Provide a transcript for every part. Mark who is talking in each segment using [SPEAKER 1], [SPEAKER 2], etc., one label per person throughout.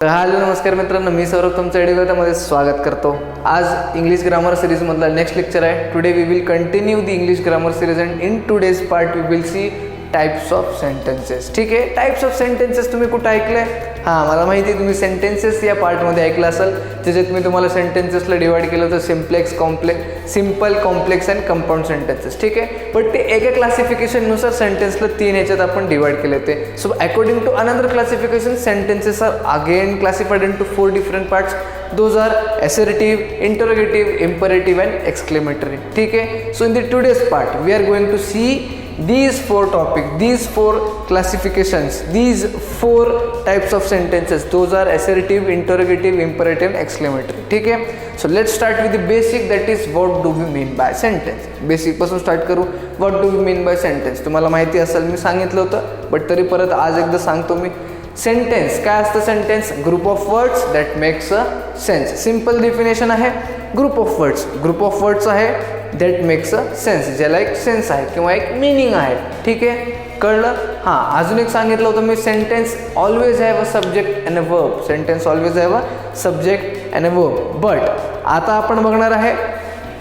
[SPEAKER 1] Hello नमस्कार मित्रांनो, मी सौरभ तुमचं एडिगोतामध्ये स्वागत करतो. आज इंग्लिश ग्रामर सिरीजमधला नेक्स्ट लेक्चर आहे. Today we will continue the English grammar series and in today's part we will see types of sentences. ठीक आहे, टाइप्स ऑफ सेंटेन्सेस तुम्ही कुठं ऐकलंय? हां, मला माहिती आहे तुम्ही सेंटेन्सेस या पार्टमध्ये ऐकलं असेल, ज्याच्यात मी तुम्हाला सेंटेन्सेसला डिवाइड केलं होतं simple, complex and compound sentences. ठीक आहे, बट ते एका क्लासिफिकेशननुसार सेंटेन्सला 3 याच्यात आपण डिवाइड केले होते. So according to another classification sentences are again classified into 4 different parts. Those are assertive, interrogative, imperative and exclamatory. ठीक है, so in the today's part we are going to see these 4 topics, these 4 classifications, these 4 types of sentences. Those are assertive, interrogative, imperative and exclamatory. ठीक है, so let's start with the basic, that is what do we mean by sentence. Basic पासून start करू. what do we mean by sentence तुम्हाला माहिती असेल, मी सांगितलं होतं, but तरी परत आज एकदा सांगतो मी. सेंटेन्स काय असतं? Sentence group of words that makes a sense. Simple definition आहे. ग्रुप ऑफ वर्ड्स आहे दॅट मेक्स अ सेन्स, ज्याला एक सेन्स आहे किंवा एक मिनिंग आहे. ठीक आहे, कळलं? हां, अजून एक सांगितलं होतं मी, sentence always have a subject and a verb. Sentence always have a subject and a verb. But आता आपण बघणार आहे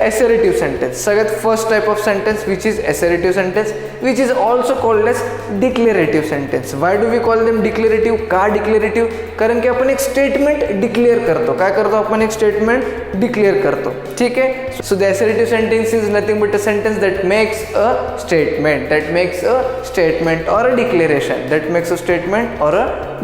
[SPEAKER 1] assertive sentence. सगळ्यात first type of sentence which is assertive sentence, which is also called as declarative sentence. Why do we call them declarative? का declarative? कारण की आपण एक स्टेटमेंट डिक्लेअर करतो. काय करतो आपण? एक स्टेटमेंट डिक्लेअर करतो. ठीक आहे, so the assertive sentence is nothing but a sentence that makes a statement, or a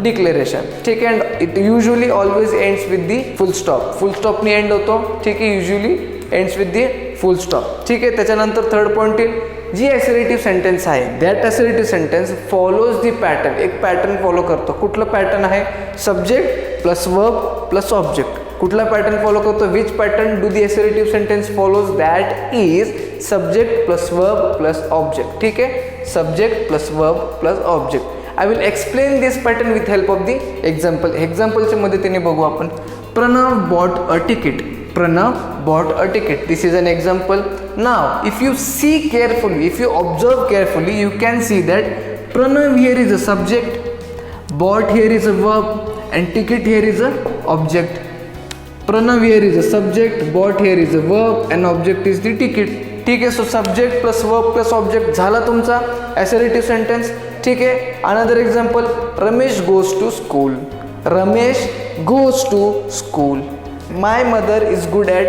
[SPEAKER 1] declaration, ठीक आहे, and it usually always ends with the full stop ने एंड होतो. ठीक आहे, usually ends with the full stop. ठीक आहे, त्याच्यानंतर third point येईल. जी assertive सेंटेन्स आहे, that assertive sentence follows the pattern. एक पॅटर्न फॉलो करतो. कुठलं पॅटर्न आहे? Subject plus verb plus object. कुठला पॅटर्न फॉलो करतो? Which pattern do the assertive sentence follows? That is subject plus verb plus object. ठीक आहे, subject plus verb plus object. I will explain this pattern with help of the example. एक्झाम्पलच्या मदतीने बघू आपण. Pranav bought a ticket. This is an example. Now if you see carefully, if you observe carefully, you can see that Pranav here is a subject, bought here is a verb, and ticket here is a object. Pranav here is a subject, bought here is a verb, and object is the ticket. ठीक आहे, so subject plus verb plus object झाला तुमचा assertive sentence. ठीक आहे, another example. Ramesh goes to school. My mother is good at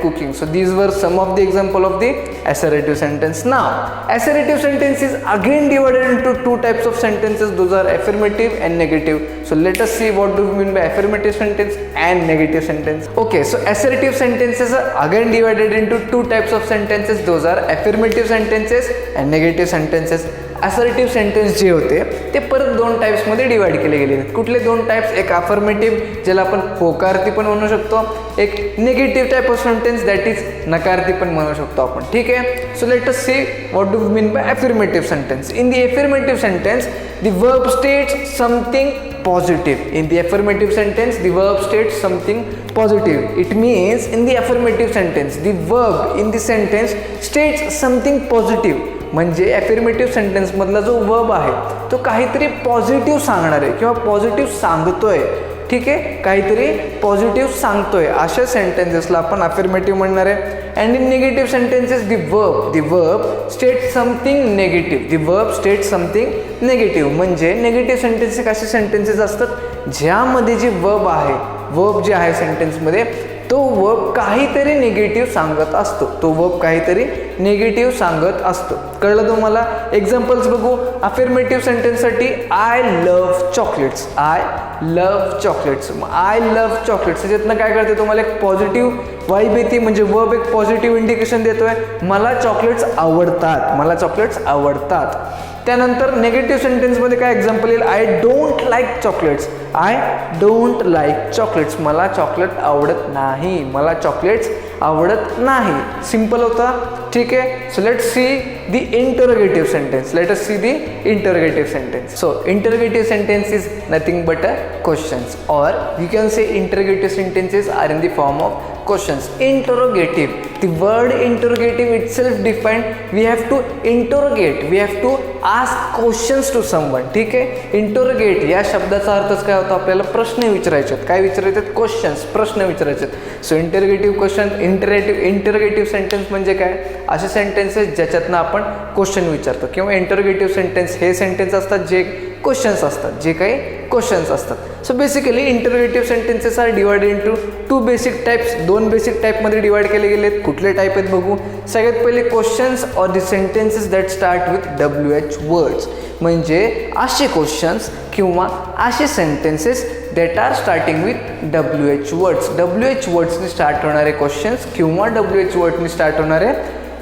[SPEAKER 1] cooking. So these were some of the example of the assertive sentence. Now assertive sentence is again divided into 2 types of sentences. Those are affirmative and negative. So let us see what do we mean by affirmative sentence and negative sentence. Okay, so assertive sentences are again divided into 2 types of sentences. Those are affirmative sentences and negative sentences. Assertive sentence जे होते ते परत 2 टाईप्समध्ये divide केले गेले आहेत. कुठले 2 types? एक affirmative, ज्याला आपण होकार्थी पण म्हणू शकतो. एक negative type of sentence, that is नकारार्थी पण म्हणू शकतो आपण. ठीक आहे, so let us see what do we mean by affirmative sentence. In the affirmative sentence the verb states something positive. In the affirmative sentence the verb states something positive. It means in the affirmative sentence the verb in the sentence states something positive. म्हणजे affirmative sentence मधला जो verb आहे तो काहीतरी positive सांगणार आहे किंवा positive सांगतोय. ठीक आहे, काहीतरी पॉझिटिव्ह सांगतोय, अशा सेंटेन्सेसला आपण अफर्मेटिव्ह म्हणणार आहे. And in negative sentences the verb state something negative. म्हणजे निगेटिव्ह सेंटेन्सेस असे सेंटेन्सेस असतात ज्यामध्ये जे वर्ब जे आहे सेंटेन्समध्ये तो वर्ब काहीतरी निगेटिव्ह सांगत असतो. कळलं तुम्हाला? एक्झाम्पल्स बघू. अफर्मेटिव्ह सेंटेन्ससाठी I love chocolates. I love chocolates याच्यातनं काय करते? तुम्हाला एक पॉझिटिव्ह वाईब येते. म्हणजे वर्ब एक पॉझिटिव्ह इंडिकेशन देतोय, मला चॉकलेट्स आवडतात. त्यानंतर निगेटिव्ह सेंटेन्समध्ये काय एक्झाम्पल येईल? I don't like chocolates. मला चॉकलेट आवडत नाही. सिंपल होता. ठीक आहे, so let's see the interrogative sentence. Let us see the interrogative sentence. So interrogative sentence is nothing but a questions, or you can say interrogative sentences are in the form of questions. Interrogative, the word interrogative itself defined, we have to interrogate, we have to ask questions to someone. ठीक आहे, interrogate या शब्दाचा अर्थच काय होतो, आपल्याला प्रश्न विचारायचे आहेत. काय विचारायचे आहेत? क्वेश्चन्स, प्रश्न विचारायचे आहेत. So interrogative question, interrogative sentence म्हणजे काय, असे सेंटेन्सेस ज्याच्यातनं आपण क्वेश्चन विचारतो, किंवा इंटरोगेटिव्ह सेंटेन्स हे सेंटेन्स असतात जे क्वेश्चन्स असतात, जे काही क्वेश्चन्स असतात. So basically interrogative sentences are divided into two basic types. दोन बेसिक टाईपमध्ये डिवाइड केले गेलेत. कुठले टाईप आहेत बघू. सगळ्यात पहिले questions or the sentences that start with WH words, म्हणजे असे क्वेश्चन्स किंवा असे sentences that are starting with WH words. WH वर्ड्सनी स्टार्ट होणारे क्वेश्चन्स किंवा WH वर्डनी स्टार्ट होणारे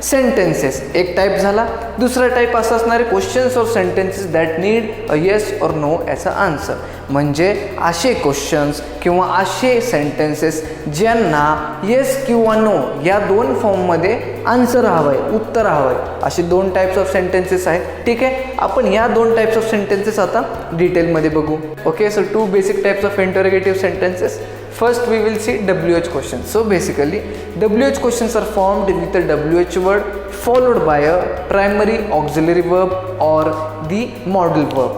[SPEAKER 1] सेंटेन्सेस एक टाईप झाला. दुसरा टाईप असा असणारे questions or sentences that need a yes or no as a answer, म्हणजे असे क्वेश्चन्स किंवा असे सेंटेन्सेस ज्यांना येस किंवा नो या दोन फॉर्ममध्ये आन्सर हवं आहे, उत्तर हवं आहे. असे दोन टाईप्स ऑफ सेंटेन्सेस आहेत. ठीक आहे, आपण या दोन टाईप्स ऑफ सेंटेन्सेस आता डिटेलमध्ये बघू. Okay, so two basic types of interrogative sentences. First we will see WH questions. So basically WH questions are formed with a WH word followed by a primary auxiliary verb or the modal verb.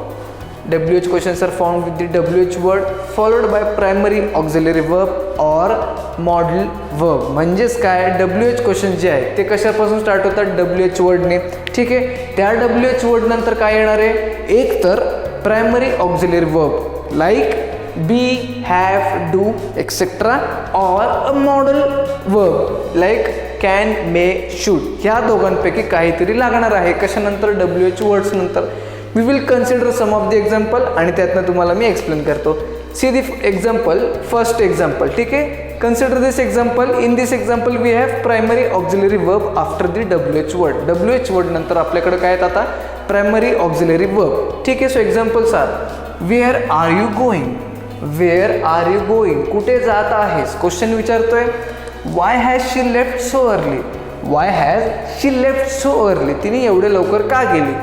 [SPEAKER 1] WH questions are formed with the WH word followed by primary auxiliary verb or modal verb. म्हणजेच काय, WH question जे आहे ते कशापासून start होतात, WH वर्डने. ठीक आहे, त्या WH वर्ड नंतर काय येणार आहे, एक तर primary auxiliary verb like be, have, do, etc. or a modal verb like can, may, should. ह्या दोघांपैकी काहीतरी लागणार आहे. कशानंतर, WH वर्ड्स नंतर. We will consider some of the example आणि त्यातनं तुम्हाला मी एक्सप्लेन करतो. See the example, first example. ठीक आहे, consider this example. In this example we have primary auxiliary verb after the WH word. WH word नंतर आपल्याकडे काय येत आता, primary auxiliary verb. ठीक आहे, so examples are where are you going, where are you going, कुठे जात आहेस, क्वेश्चन विचारतोय. Why has she left so early, why has she left so early, तिने एवढे लवकर का गेली.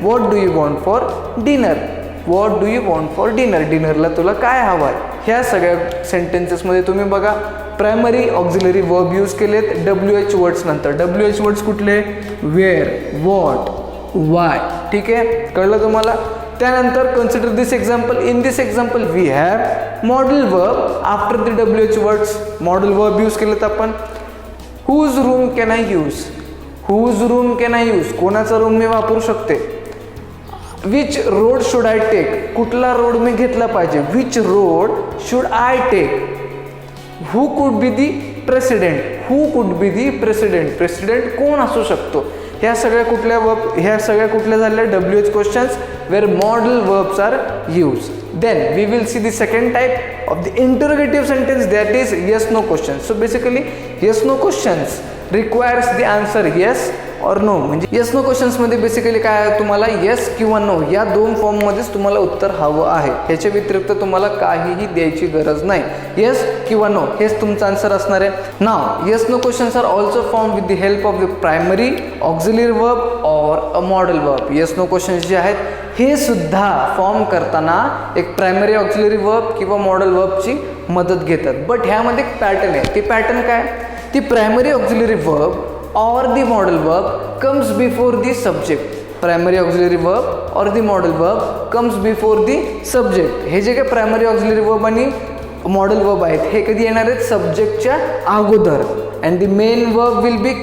[SPEAKER 1] What do you want for dinner, what do you want for dinner, डिनरला तुला काय हवं आहे. ह्या सगळ्या सेंटेन्सेसमध्ये तुम्ही बघा प्रायमरी ऑक्झिलरी वर्ब यूज केलेत WH वर्ड्स नंतर. WH वर्ड्स कुठले, वेअर, व्हॉट, वाय. ठीक आहे, कळलं तुम्हाला. त्यानंतर consider this example. In this example we have modal verb after the WH words. Modal verb use केलेत आपण. Whose room can I use, whose room can I use, कोणाचा room मी वापरू शकते. Which road should I take, कुठला road मी घेतला पाहिजे. Which road should I take. Who could be the president, who could be the president, president कोण असू शकतो. ह्या सगळ्या कुठल्या वर्ब, ह्या सगळ्या कुठल्या झाल्या, WH questions where modal verbs are used. Then we will see the second type of the interrogative sentence, that is yes no questions. So basically yes no questions requires the answer yes or no. म्हणजे yes no questions मध्ये basically काय आहे, तुम्हाला yes किंवा no या दोन form मध्येच तुम्हाला उत्तर हवं आहे. ह्याच्या व्यतिरिक्त तुम्हाला काहीही द्यायची गरज नाही. yes किंवा no हेच तुमचं आन्सर असणार आहे. नाव yes no questions are also formed with the help of the primary auxiliary verb or a modal verb. yes no questions जे आहेत हे सुद्धा फॉर्म करताना एक प्रायमरी ऑक्झिलरी वर्ब किंवा मॉडल वर्बची मदत घेतात. बट ह्यामध्ये एक पॅटर्न आहे. ती पॅटर्न काय, ती primary auxiliary verb or the modal verb comes before the subject. Primary auxiliary verb or the modal verb comes before the subject. हे जे काही प्रायमरी ऑक्झिलरी वर्ब आणि मॉडल वर्ब आहेत हे कधी येणार आहेत, सब्जेक्टच्या अगोदर. And the main verb will be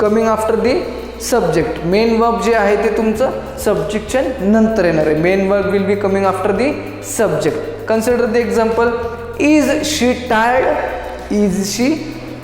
[SPEAKER 1] coming after the subject. Main verb जे आहे ते तुमचं सब्जेक्टच्या नंतर येणार आहे. Main verb will be coming after the subject. Consider the example. Is she tired, is she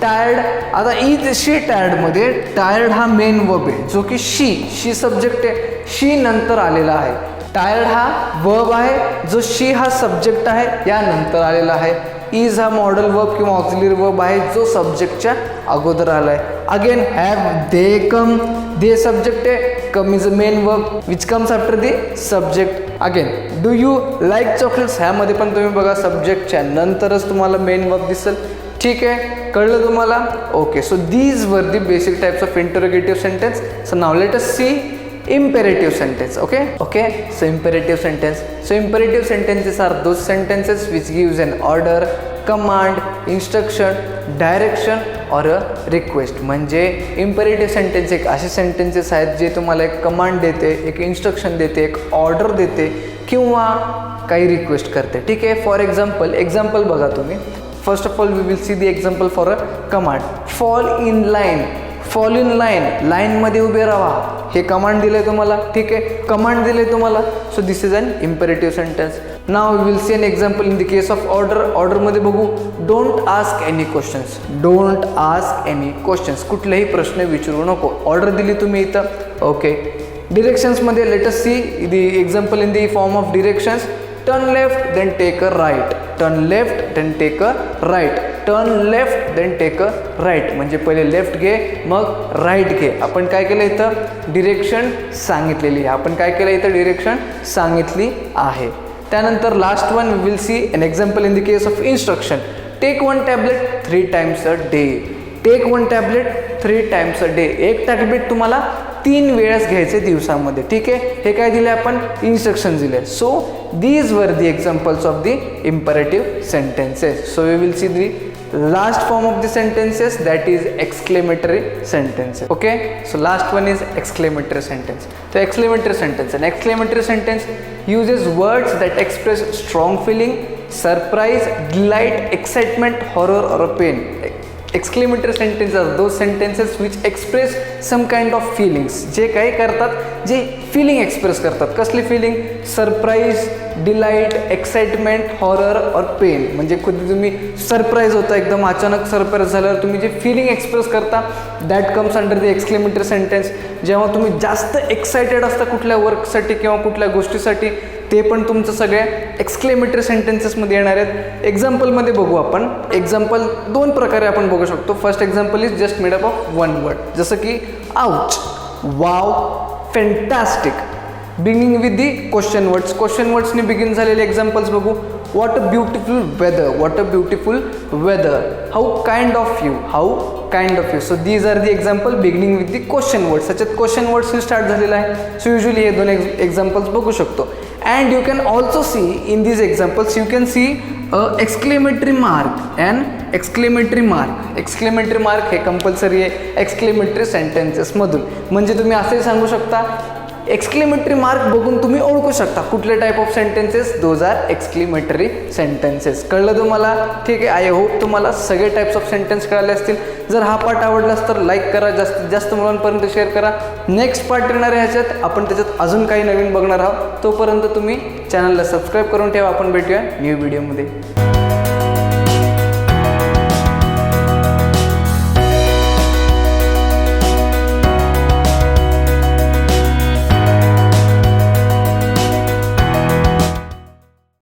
[SPEAKER 1] tired. आता इज शी टायर्डमध्ये टायर्ड हा मेन वर्ब आहे जो की शी सब्जेक्ट आहे, शी नंतर आलेला आहे. टायर्ड हा वर्ब आहे जो शी हा सब्जेक्ट आहे यानंतर आलेला आहे. इज हा मॉडल वर्ब किंवा ऑक्झिलरी वर्ब आहे जो सब्जेक्टच्या अगोदर आला आहे. Again have, they come, they subject आहे, come is a main verb which comes after the subject. Again do you like chocolates, ह्यामध्ये पण तुम्ही बघा सब्जेक्टच्या नंतरच तुम्हाला मेन वर्ब दिसेल. ठीक आहे, कळलं तुम्हाला? ओके, सो दीज वर the basic types of interrogative sentence. So now let us see imperative sentence. Okay, so imperative sentence. So imperative sentences are those sentences which gives an order, command, instruction, direction or a request. म्हणजे imperative sentence एक असे sentences आहेत जे तुम्हाला एक command देते, एक instruction देते, एक ऑर्डर देते किंवा काही रिक्वेस्ट करते. ठीक आहे. फॉर एक्झाम्पल बघा तुम्ही. First of all we will see the example for a command. Fall in line, लाईनमध्ये उभे राहा, हे कमांड दिलंय तुम्हाला. ठीक आहे, कमांड दिलंय तुम्हाला. So this is an imperative sentence. Now we will see an example in the case of ऑर्डरमध्ये बघू. डोंट आस्क एनी क्वेश्चन्स, कुठलेही प्रश्न विचारू नको. ऑर्डर दिली तुम्ही इथं. ओके. डिरेक्शन्समध्ये let us see the example in the form of directions. Turn left then take a right, turn left then take a right, turn left then take a right. म्हणजे पहिले लेफ्ट घे मग right घे. आपण काय केलं इथं? डिरेक्शन सांगितलेली आहे. आपण काय केलं इथं? डिरेक्शन सांगितली आहे. त्यानंतर last one we will see an example in the case of instruction. Take 1 tablet 3 times a day. Take 1 tablet 3 times a day. एक टॅबलेट तुम्हाला 3 वेळेस घ्यायचे दिवसामध्ये. ठीक आहे, हे काय दिले आपण? इन्स्ट्रक्शन दिले. सो दीज वर the examples of the imperative sentences. So we will see the last form of the sentences, that is exclamatory sentences. Okay, so last one is exclamatory sentence. So exclamatory sentence, an exclamatory sentence uses words that express strong feeling, surprise, delight, excitement, horror or a pain. Exclamatory sentences are those sentences which express some kind of feelings. जे काही करतात, जे feeling express करतात. कसली feeling? Surprise, delight, excitement, horror और pain. म्हणजे कधी तुम्ही सरप्राईज होता, एकदम अचानक सरप्राईज झाल्यावर तुम्ही जे फिलिंग एक्सप्रेस करता, that comes under the exclamatory sentence. जेव्हा तुम्ही जास्त एक्सायटेड असता कुठल्या वर्कसाठी किंवा कुठल्या गोष्टीसाठी, ते पण तुमचं सगळ्या एक्सक्लेमेटरी सेंटेन्सेसमध्ये येणार आहेत. एक्झाम्पलमध्ये बघू आपण. एक्झाम्पल 2 प्रकारे आपण बघू शकतो. First example is just made up of 1 word. जसं की ouch, wow, fantastic. Beginning with the question वर्ड्सनी बिगिन झालेले एक्झाम्पल्स बघू. What a beautiful weather, how kind of you, so these are the example beginning with the question words. त्याच्यात question वर्ड्सनी start झालेला आहे. So usually हे 2 examples बघू शकतो. And you can also see in these examples, you can see a exclamatory mark हे compulsory आहे exclamatory sentences मधून. म्हणजे तुम्ही असे सांगू शकता, एक्सक्लेमेटरी मार्क बघून तुम्ही ओळखू शकता कुठले type of sentences, those are exclamatory sentences. कळलं तुम्हाला? ठीक आहे. आय होप तुम्हाला सगळे टाईप्स ऑफ सेंटेन्स कळले असतील. जर हा पार्ट आवडलास तर लाईक करा, जास्तीत जास्त मुलांपर्यंत शेअर करा. नेक्स्ट पार्ट येणार आहे ह्याच्यात, आपण त्याच्यात अजून काही नवीन बघणार आहोत. तोपर्यंत तुम्ही चॅनलला सबस्क्राईब करून ठेवा. आपण भेटूया न्यू व्हिडिओमध्ये.